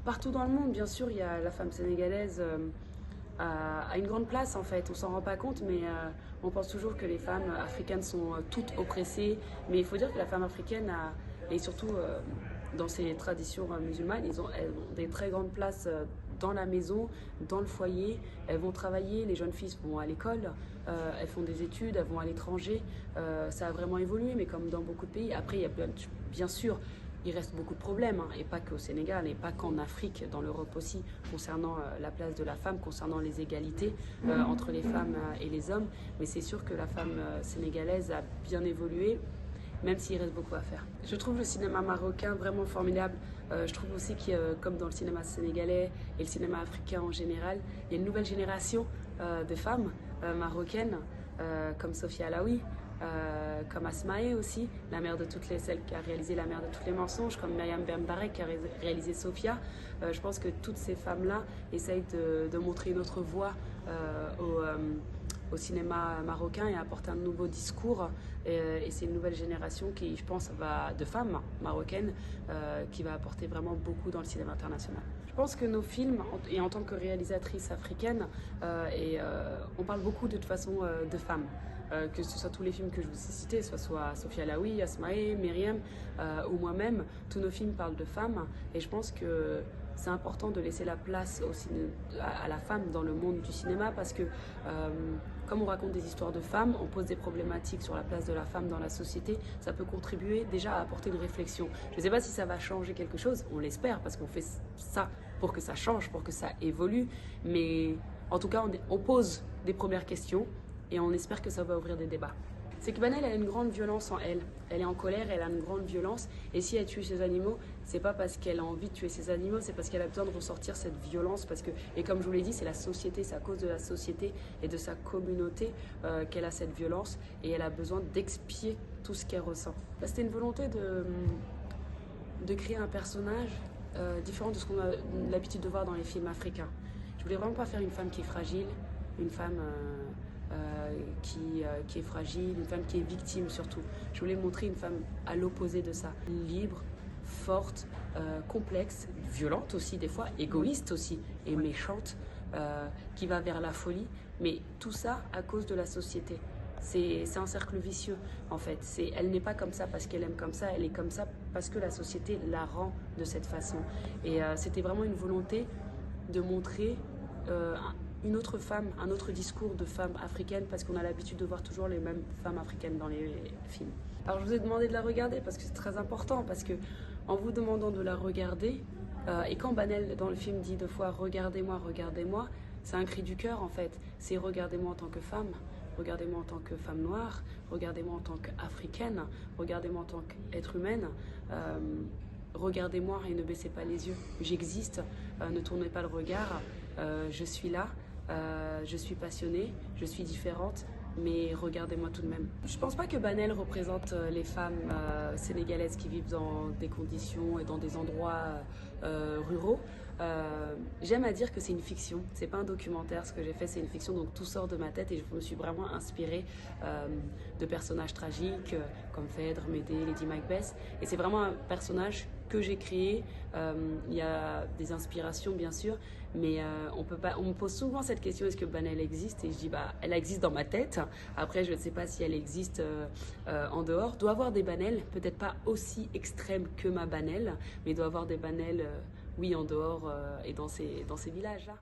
Partout dans le monde, bien sûr, il y a la femme sénégalaise a une grande place en fait. On s'en rend pas compte, mais on pense toujours que les femmes africaines sont toutes oppressées. Mais il faut dire que la femme africaine et surtout dans ses traditions musulmanes, elles ont des très grandes places dans la maison, dans le foyer. Elles vont travailler, les jeunes filles vont à l'école, elles font des études, elles vont à l'étranger. Ça a vraiment évolué, mais comme dans beaucoup de pays. Après, il y a bien sûr il reste beaucoup de problèmes, hein, et pas qu'au Sénégal, et pas qu'en Afrique, dans l'Europe aussi, concernant la place de la femme, concernant les égalités entre les femmes et les hommes. Mais c'est sûr que la femme sénégalaise a bien évolué, même s'il reste beaucoup à faire. Je trouve le cinéma marocain vraiment formidable. Je trouve aussi que, comme dans le cinéma sénégalais et le cinéma africain en général, il y a une nouvelle génération de femmes marocaines, comme Sophia Alaoui, comme Asmae aussi, celle qui a réalisé La mère de tous les mensonges, comme Myriam Bembarek qui a réalisé Sophia. Je pense que toutes ces femmes-là essayent de montrer une autre voie au cinéma marocain et apporter un nouveau discours. Et c'est une nouvelle génération qui, je pense, de femmes marocaines qui va apporter vraiment beaucoup dans le cinéma international. Je pense que nos films, et en tant que réalisatrice africaine, on parle beaucoup de toute façon de femmes. Que ce soit tous les films que je vous ai cités, soit Sophia Alaoui, Asmae, Myriam ou moi-même, tous nos films parlent de femmes et je pense que c'est important de laisser la place à la femme dans le monde du cinéma parce que comme on raconte des histoires de femmes, on pose des problématiques sur la place de la femme dans la société, ça peut contribuer déjà à apporter une réflexion. Je ne sais pas si ça va changer quelque chose, on l'espère parce qu'on fait ça pour que ça change, pour que ça évolue, mais en tout cas on pose des premières questions et on espère que ça va ouvrir des débats. C'est que Banel, elle a une grande violence en elle. Elle est en colère, elle a une grande violence. Et si elle tue ses animaux, c'est pas parce qu'elle a envie de tuer ses animaux, c'est parce qu'elle a besoin de ressortir cette violence. Et comme je vous l'ai dit, c'est la société, c'est à cause de la société et de sa communauté qu'elle a cette violence. Et elle a besoin d'expier tout ce qu'elle ressent. C'était une volonté de créer un personnage différent de ce qu'on a l'habitude de voir dans les films africains. Je voulais vraiment pas faire une femme qui est fragile, une femme qui est fragile, une femme qui est victime surtout. Je voulais montrer une femme à l'opposé de ça, libre, forte, complexe, violente aussi des fois, égoïste aussi et méchante, qui va vers la folie, mais tout ça à cause de la société. C'est un cercle vicieux en fait. Elle n'est pas comme ça parce qu'elle aime comme ça, elle est comme ça parce que la société la rend de cette façon. Et c'était vraiment une volonté de montrer une autre femme, un autre discours de femme africaine parce qu'on a l'habitude de voir toujours les mêmes femmes africaines dans les films. Alors je vous ai demandé de la regarder parce que c'est très important, parce que en vous demandant de la regarder, et quand Banel dans le film dit 2 fois regardez-moi, regardez-moi, c'est un cri du cœur en fait. C'est regardez-moi en tant que femme, regardez-moi en tant que femme noire, regardez-moi en tant qu'africaine, regardez-moi en tant qu'être humaine. Regardez-moi et ne baissez pas les yeux. J'existe, ne tournez pas le regard, je suis là. Je suis passionnée, je suis différente, mais regardez-moi tout de même. Je pense pas que Banel représente les femmes sénégalaises qui vivent dans des conditions et dans des endroits ruraux. J'aime à dire que c'est une fiction, c'est pas un documentaire, ce que j'ai fait c'est une fiction, donc tout sort de ma tête et je me suis vraiment inspirée de personnages tragiques comme Phèdre, Médée, Lady Macbeth, et c'est vraiment un personnage que j'ai créé. Il y a des inspirations bien sûr, mais on me pose souvent cette question, est-ce que Banel existe? Et je dis elle existe dans ma tête. Après je ne sais pas si elle existe en dehors. Doit avoir des Banel, peut-être pas aussi extrêmes que ma Banel, mais doit avoir des Banel oui en dehors et dans ces villages là.